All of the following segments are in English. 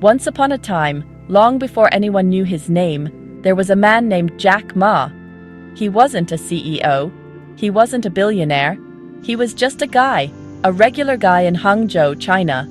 Once upon a time, long before anyone knew his name, there was a man named Jack Ma. He wasn't a CEO. He wasn't a billionaire. He was just a guy, a regular guy in Hangzhou, China.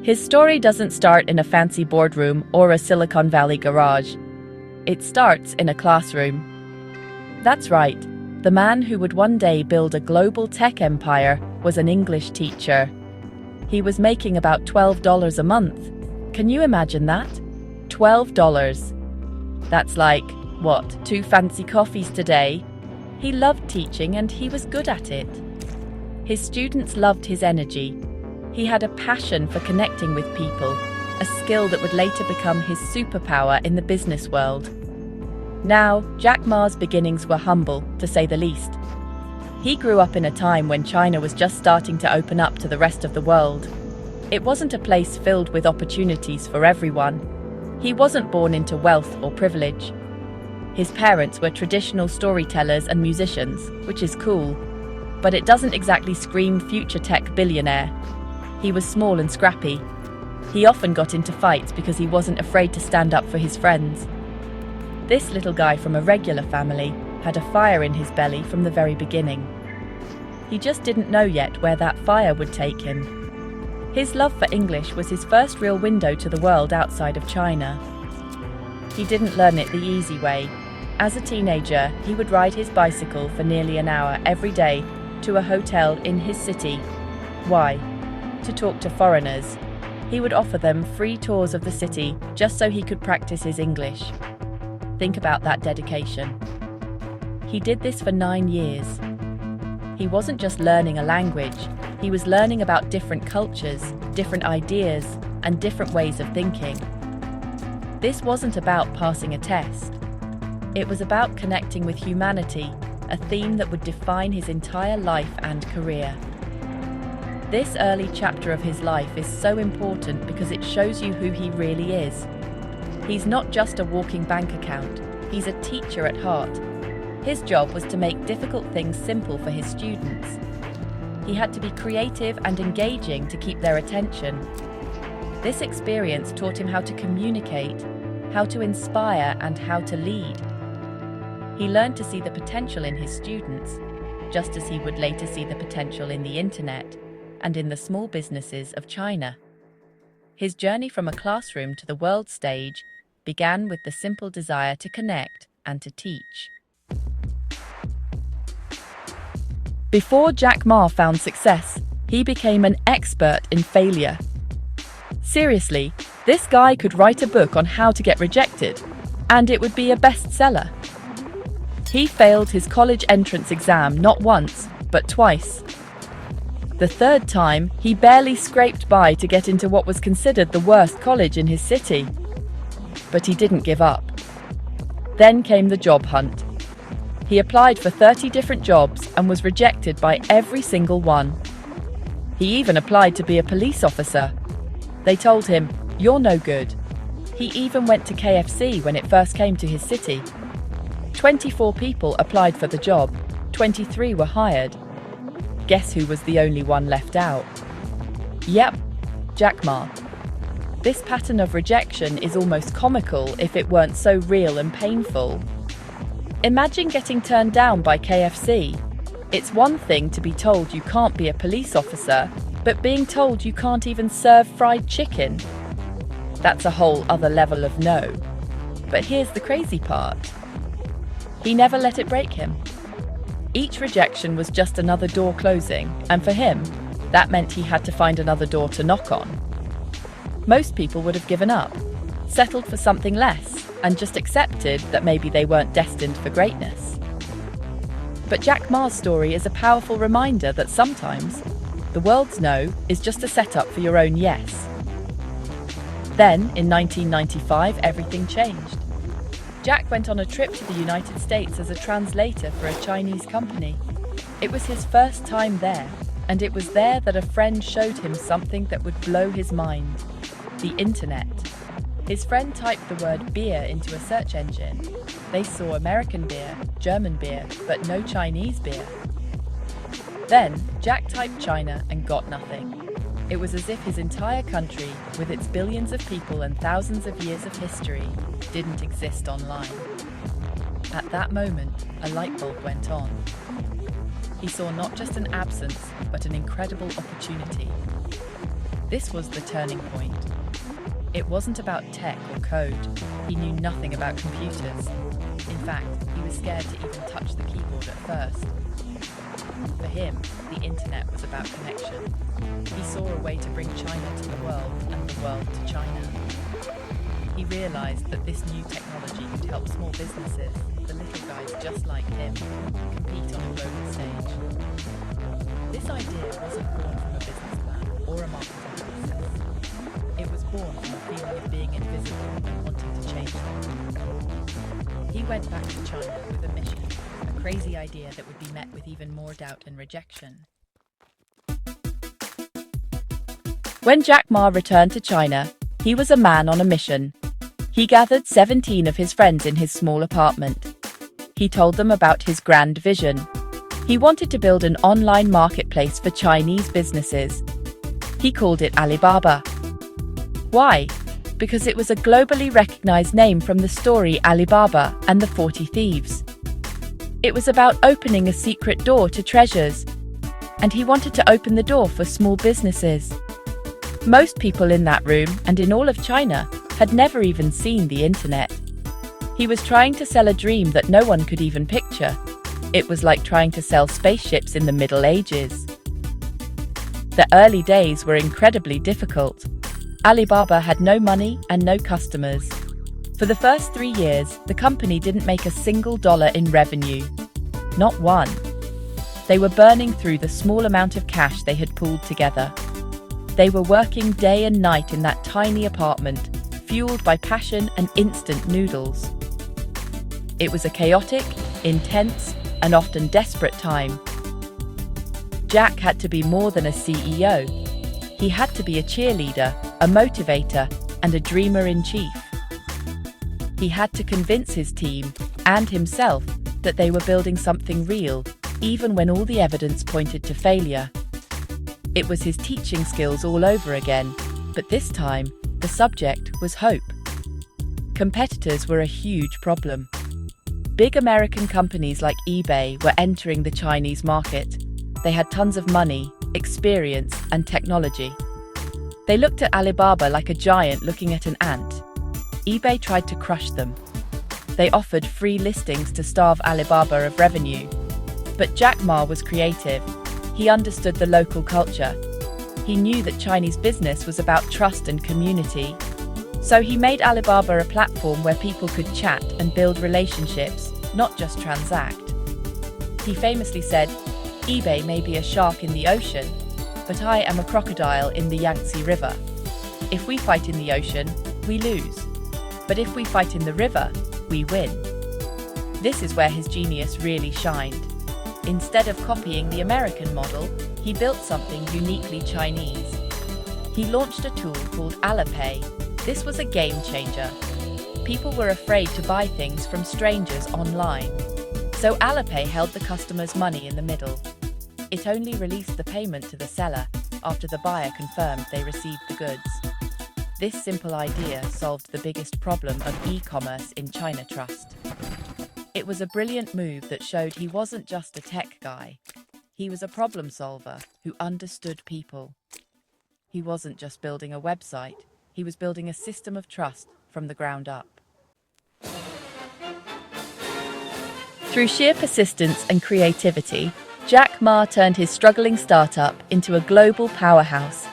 His story doesn't start in a fancy boardroom or a Silicon Valley garage. It starts in a classroom. That's right. The man who would one day build a global tech empire was an English teacher. He was making about $12 a month. Can you imagine that? $12. That's like, what, 2 fancy coffees today? He loved teaching and he was good at it. His students loved his energy. He had a passion for connecting with people, a skill that would later become his superpower in the business world. Now, Jack Ma's beginnings were humble, to say the least. He grew up in a time when China was just starting to open up to the rest of the world. It wasn't a place filled with opportunities for everyone. He wasn't born into wealth or privilege. His parents were traditional storytellers and musicians, which is cool, but it doesn't exactly scream future tech billionaire. He was small and scrappy. He often got into fights because he wasn't afraid to stand up for his friends. This little guy from a regular family had a fire in his belly from the very beginning. He just didn't know yet where that fire would take him. His love for English was his first real window to the world outside of China. He didn't learn it the easy way. As a teenager, he would ride his bicycle for nearly an hour every day to a hotel in his city. Why? To talk to foreigners. He would offer them free tours of the city just so he could practice his English. Think about that dedication. He did this for 9 years. He wasn't just learning a language, he was learning about different cultures, different ideas, and different ways of thinking. This wasn't about passing a test. It was about connecting with humanity, a theme that would define his entire life and career. This early chapter of his life is so important because it shows you who he really is. He's not just a walking bank account, he's a teacher at heart. His job was to make difficult things simple for his students. He had to be creative and engaging to keep their attention. This experience taught him how to communicate, how to inspire, and how to lead. He learned to see the potential in his students, just as he would later see the potential in the internet and in the small businesses of China. His journey from a classroom to the world stage began with the simple desire to connect and to teach. Before Jack Ma found success, he became an expert in failure. Seriously, this guy could write a book on how to get rejected, and it would be a bestseller. He failed his college entrance exam not once, but twice. The third time, he barely scraped by to get into what was considered the worst college in his city. But he didn't give up. Then came the job hunt. He applied for 30 different jobs and was rejected by every single one. He even applied to be a police officer. They told him, "You're no good." He even went to KFC when it first came to his city. 24 people applied for the job, 23 were hired. Guess who was the only one left out? Yep, Jack Ma. This pattern of rejection is almost comical if it weren't so real and painful. Imagine getting turned down by KFC. It's one thing to be told you can't be a police officer, but being told you can't even serve fried chicken. That's a whole other level of no. But here's the crazy part. He never let it break him. Each rejection was just another door closing, and for him, that meant he had to find another door to knock on. Most people would have given up, settled for something less, and just accepted that maybe they weren't destined for greatness. But Jack Ma's story is a powerful reminder that sometimes the world's no is just a setup for your own yes. Then, in 1995, everything changed. Jack went on a trip to the United States as a translator for a Chinese company. It was his first time there, and it was there that a friend showed him something that would blow his mind: the internet. His friend typed the word beer into a search engine. They saw American beer, German beer, but no Chinese beer. Then, Jack typed China and got nothing. It was as if his entire country, with its billions of people and thousands of years of history, didn't exist online. At that moment, a light bulb went on. He saw not just an absence, but an incredible opportunity. This was the turning point. It wasn't about tech or code. He knew nothing about computers. In fact, he was scared to even touch the keyboard at first. For him, the internet was about connection. He saw a way to bring China to the world and the world to China. He realized that this new technology could help small businesses, the little guys just like him, compete on a global stage. This idea wasn't born from a business plan or a marketing process. It was born from a feeling of being invisible and wanting to change things. He went back to China with a mission, a crazy idea that would be met with even more doubt and rejection. When Jack Ma returned to China, he was a man on a mission. He gathered 17 of his friends in his small apartment. He told them about his grand vision. He wanted to build an online marketplace for Chinese businesses. He called it Alibaba. Why? Because it was a globally recognized name from the story Alibaba and the 40 Thieves. It was about opening a secret door to treasures, and he wanted to open the door for small businesses. Most people in that room and in all of China had never even seen the internet. He was trying to sell a dream that no one could even picture. It was like trying to sell spaceships in the Middle Ages. The early days were incredibly difficult. Alibaba had no money and no customers. For the first 3 years, the company didn't make a single dollar in revenue. Not one. They were burning through the small amount of cash they had pooled together. They were working day and night in that tiny apartment, fueled by passion and instant noodles. It was a chaotic, intense, and often desperate time. Jack had to be more than a CEO. He had to be a cheerleader, a motivator, and a dreamer-in-chief. He had to convince his team and himself that they were building something real, even when all the evidence pointed to failure. It was his teaching skills all over again, but this time, the subject was hope. Competitors were a huge problem. Big American companies like eBay were entering the Chinese market. They had tons of money, experience, and technology. They looked at Alibaba like a giant looking at an ant. eBay tried to crush them. They offered free listings to starve Alibaba of revenue. But Jack Ma was creative. He understood the local culture. He knew that Chinese business was about trust and community. So he made Alibaba a platform where people could chat and build relationships, not just transact. He famously said, "eBay may be a shark in the ocean, but I am a crocodile in the Yangtze River. If we fight in the ocean, we lose. But if we fight in the river, we win." This is where his genius really shined. Instead of copying the American model, he built something uniquely Chinese. He launched a tool called Alipay. This was a game changer. People were afraid to buy things from strangers online. So Alipay held the customer's money in the middle. It only released the payment to the seller after the buyer confirmed they received the goods. This simple idea solved the biggest problem of e-commerce in China: trust. It was a brilliant move that showed he wasn't just a tech guy. He was a problem solver who understood people. He wasn't just building a website, he was building a system of trust from the ground up. Through sheer persistence and creativity, Jack Ma turned his struggling startup into a global powerhouse.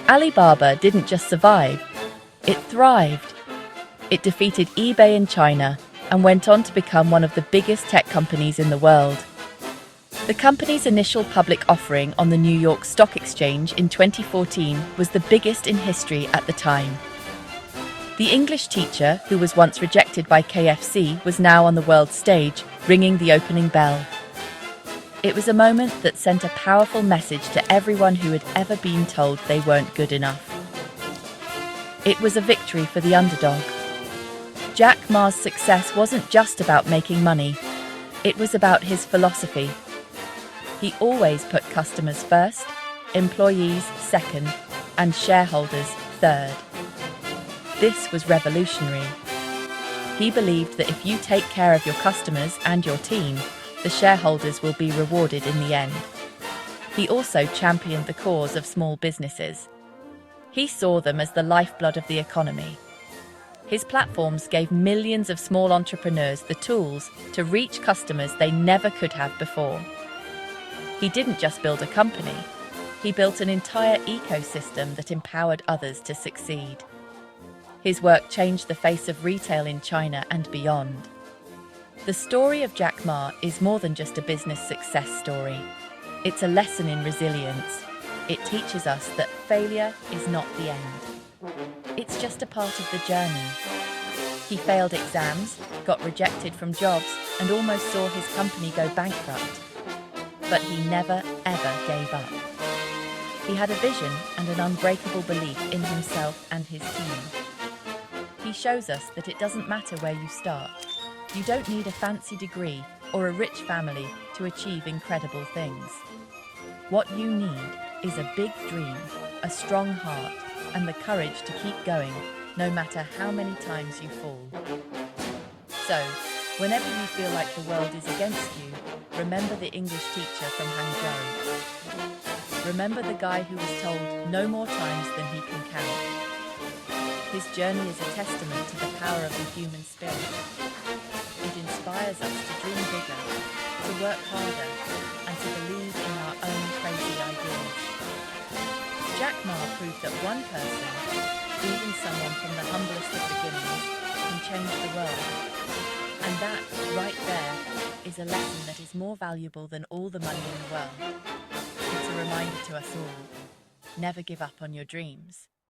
Alibaba didn't just survive, it thrived. It defeated eBay in China and went on to become one of the biggest tech companies in the world. The company's initial public offering on the New York Stock Exchange in 2014 was the biggest in history at the time. The English teacher, who was once rejected by KFC, was now on the world stage, ringing the opening bell. It was a moment that sent a powerful message to everyone who had ever been told they weren't good enough. It was a victory for the underdog. Jack Ma's success wasn't just about making money. It was about his philosophy. He always put customers first, employees second, and shareholders third. This was revolutionary. He believed that if you take care of your customers and your team, the shareholders will be rewarded in the end. He also championed the cause of small businesses. He saw them as the lifeblood of the economy. His platforms gave millions of small entrepreneurs the tools to reach customers they never could have before. He didn't just build a company, he built an entire ecosystem that empowered others to succeed. His work changed the face of retail in China and beyond. The story of Jack Ma is more than just a business success story. It's a lesson in resilience. It teaches us that failure is not the end. It's just a part of the journey. He failed exams, got rejected from jobs, and almost saw his company go bankrupt. But he never, ever gave up. He had a vision and an unbreakable belief in himself and his team. He shows us that it doesn't matter where you start. You don't need a fancy degree or a rich family to achieve incredible things. What you need is a big dream, a strong heart, and the courage to keep going, no matter how many times you fall. So, whenever you feel like the world is against you, remember the English teacher from Hangzhou. Remember the guy who was told no more times than he can count. His journey is a testament to the power of the human spirit. It inspires us to dream bigger, to work harder, and to believe in our own crazy ideas. Jack Ma proved that one person, even someone from the humblest of beginnings, can change the world. And that, right there, is a lesson that is more valuable than all the money in the world. It's a reminder to us all, never give up on your dreams.